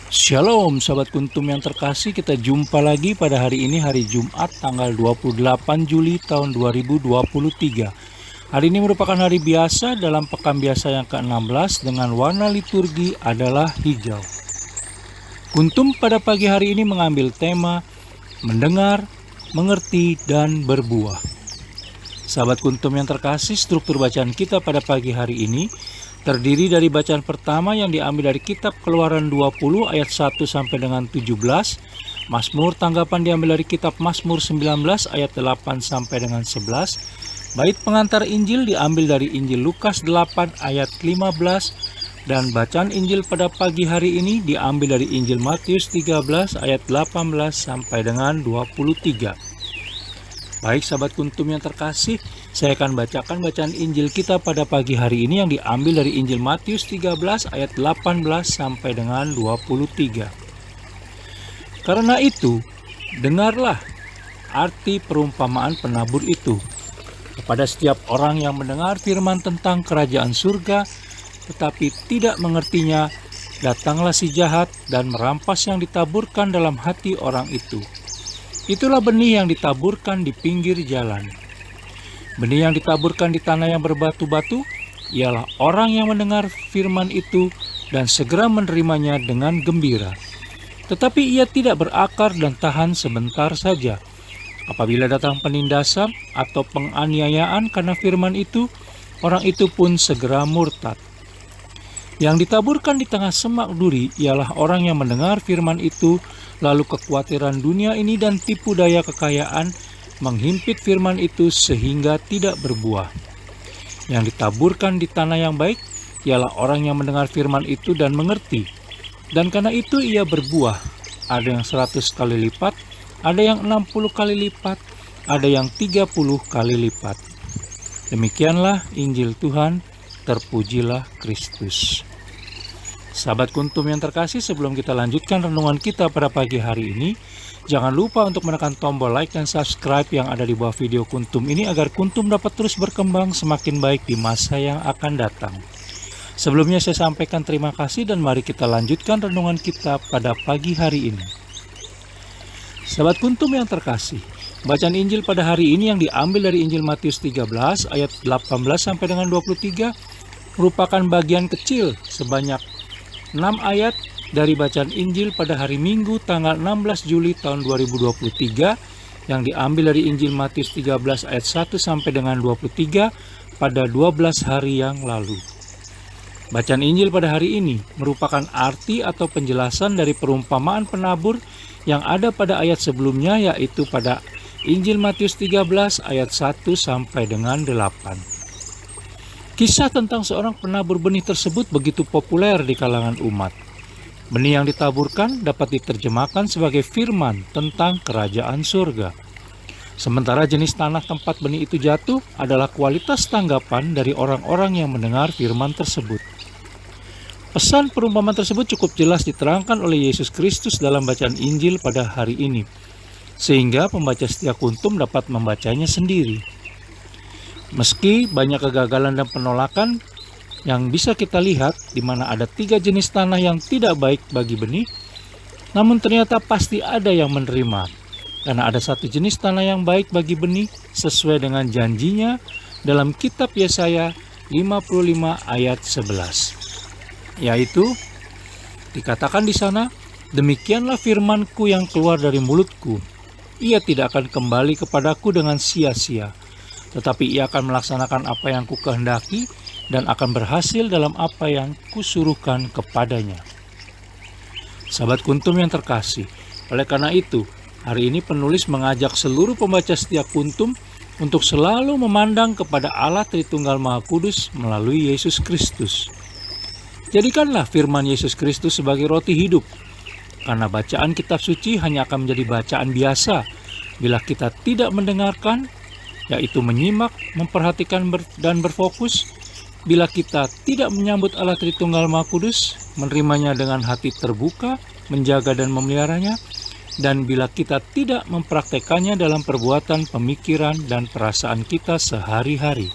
Shalom Sahabat Kuntum yang terkasih, kita jumpa lagi pada hari ini, hari Jumat tanggal 28 Juli tahun 2023. Hari ini merupakan hari biasa dalam pekan biasa yang ke-16 dengan warna liturgi adalah hijau. Kuntum pada pagi hari ini mengambil tema mendengar, mengerti, dan berbuah. Sahabat Kuntum yang terkasih, struktur bacaan kita pada pagi hari ini terdiri dari bacaan pertama yang diambil dari kitab Keluaran 20 ayat 1 sampai dengan 17, Mazmur tanggapan diambil dari kitab Mazmur 19 ayat 8 sampai dengan 11, bait pengantar Injil diambil dari Injil Lukas 8 ayat 15, dan bacaan Injil pada pagi hari ini diambil dari Injil Matius 13 ayat 18 sampai dengan 23. Baik sahabat Kuntum yang terkasih, saya akan bacakan bacaan Injil kita pada pagi hari ini yang diambil dari Injil Matius 13 ayat 18 sampai dengan 23. Karena itu, dengarlah arti perumpamaan penabur itu. Kepada setiap orang yang mendengar firman tentang kerajaan surga, tetapi tidak mengertinya, datanglah si jahat dan merampas yang ditaburkan dalam hati orang itu. Itulah benih yang ditaburkan di pinggir jalan. Benih yang ditaburkan di tanah yang berbatu-batu ialah orang yang mendengar firman itu dan segera menerimanya dengan gembira. Tetapi ia tidak berakar dan tahan sebentar saja. Apabila datang penindasan atau penganiayaan karena firman itu, orang itu pun segera murtad. Yang ditaburkan di tengah semak duri ialah orang yang mendengar firman itu, lalu kekhawatiran dunia ini dan tipu daya kekayaan menghimpit firman itu sehingga tidak berbuah. Yang ditaburkan di tanah yang baik ialah orang yang mendengar firman itu dan mengerti, dan karena itu ia berbuah. Ada yang 100 kali lipat, ada yang 60 kali lipat, ada yang 30 kali lipat. Demikianlah Injil Tuhan, terpujilah Kristus. Sahabat Kuntum yang terkasih, sebelum kita lanjutkan renungan kita pada pagi hari ini, jangan lupa untuk menekan tombol like dan subscribe yang ada di bawah video Kuntum ini agar Kuntum dapat terus berkembang semakin baik di masa yang akan datang. Sebelumnya saya sampaikan terima kasih dan mari kita lanjutkan renungan kita pada pagi hari ini. Sahabat Kuntum yang terkasih, bacaan Injil pada hari ini yang diambil dari Injil Matius 13 ayat 18 sampai dengan 23 merupakan bagian kecil sebanyak 6 ayat dari bacaan Injil pada hari Minggu tanggal 16 Juli tahun 2023 yang diambil dari Injil Matius 13 ayat 1 sampai dengan 23 pada 12 hari yang lalu. Bacaan Injil pada hari ini merupakan arti atau penjelasan dari perumpamaan penabur yang ada pada ayat sebelumnya, yaitu pada Injil Matius 13 ayat 1 sampai dengan 8. Kisah tentang seorang penabur benih tersebut begitu populer di kalangan umat. Benih yang ditaburkan dapat diterjemahkan sebagai firman tentang kerajaan surga. Sementara jenis tanah tempat benih itu jatuh adalah kualitas tanggapan dari orang-orang yang mendengar firman tersebut. Pesan perumpamaan tersebut cukup jelas diterangkan oleh Yesus Kristus dalam bacaan Injil pada hari ini, sehingga pembaca setia Kuntum dapat membacanya sendiri. Meski banyak kegagalan dan penolakan yang bisa kita lihat, di mana ada 3 jenis tanah yang tidak baik bagi benih, namun ternyata pasti ada yang menerima, karena ada 1 jenis tanah yang baik bagi benih sesuai dengan janjinya dalam kitab Yesaya 55 ayat 11, yaitu dikatakan di sana, "Demikianlah firman-Ku yang keluar dari mulut-Ku, ia tidak akan kembali kepadaku dengan sia-sia, tetapi ia akan melaksanakan apa yang kukehendaki dan akan berhasil dalam apa yang kusuruhkan kepadanya." Sahabat Kuntum yang terkasih, oleh karena itu, hari ini penulis mengajak seluruh pembaca setia Kuntum untuk selalu memandang kepada Allah Tritunggal Maha Kudus melalui Yesus Kristus. Jadikanlah firman Yesus Kristus sebagai roti hidup, karena bacaan kitab suci hanya akan menjadi bacaan biasa bila kita tidak mendengarkan, yaitu menyimak, memperhatikan dan berfokus. Bila kita tidak menyambut Allah Tritunggal Maha Kudus, menerimanya dengan hati terbuka, menjaga dan memeliharanya, dan bila kita tidak mempraktekannya dalam perbuatan, pemikiran, dan perasaan kita sehari-hari.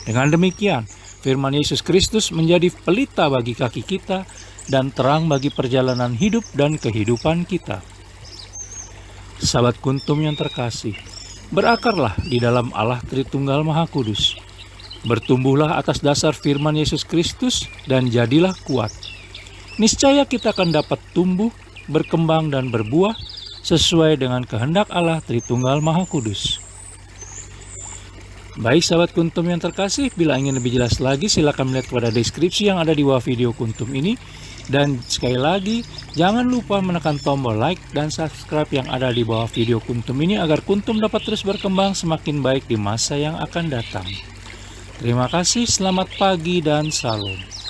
Dengan demikian, firman Yesus Kristus menjadi pelita bagi kaki kita dan terang bagi perjalanan hidup dan kehidupan kita. Sahabat Kuntum yang terkasih, berakarlah di dalam Allah Tritunggal Maha Kudus. Bertumbuhlah atas dasar firman Yesus Kristus dan jadilah kuat. Niscaya kita akan dapat tumbuh, berkembang dan berbuah sesuai dengan kehendak Allah Tritunggal Maha Kudus. Baik sahabat Kuntum yang terkasih, bila ingin lebih jelas lagi silakan melihat pada deskripsi yang ada di bawah video Kuntum ini. Dan sekali lagi, jangan lupa menekan tombol like dan subscribe yang ada di bawah video Kuntum ini agar Kuntum dapat terus berkembang semakin baik di masa yang akan datang. Terima kasih, selamat pagi dan salam.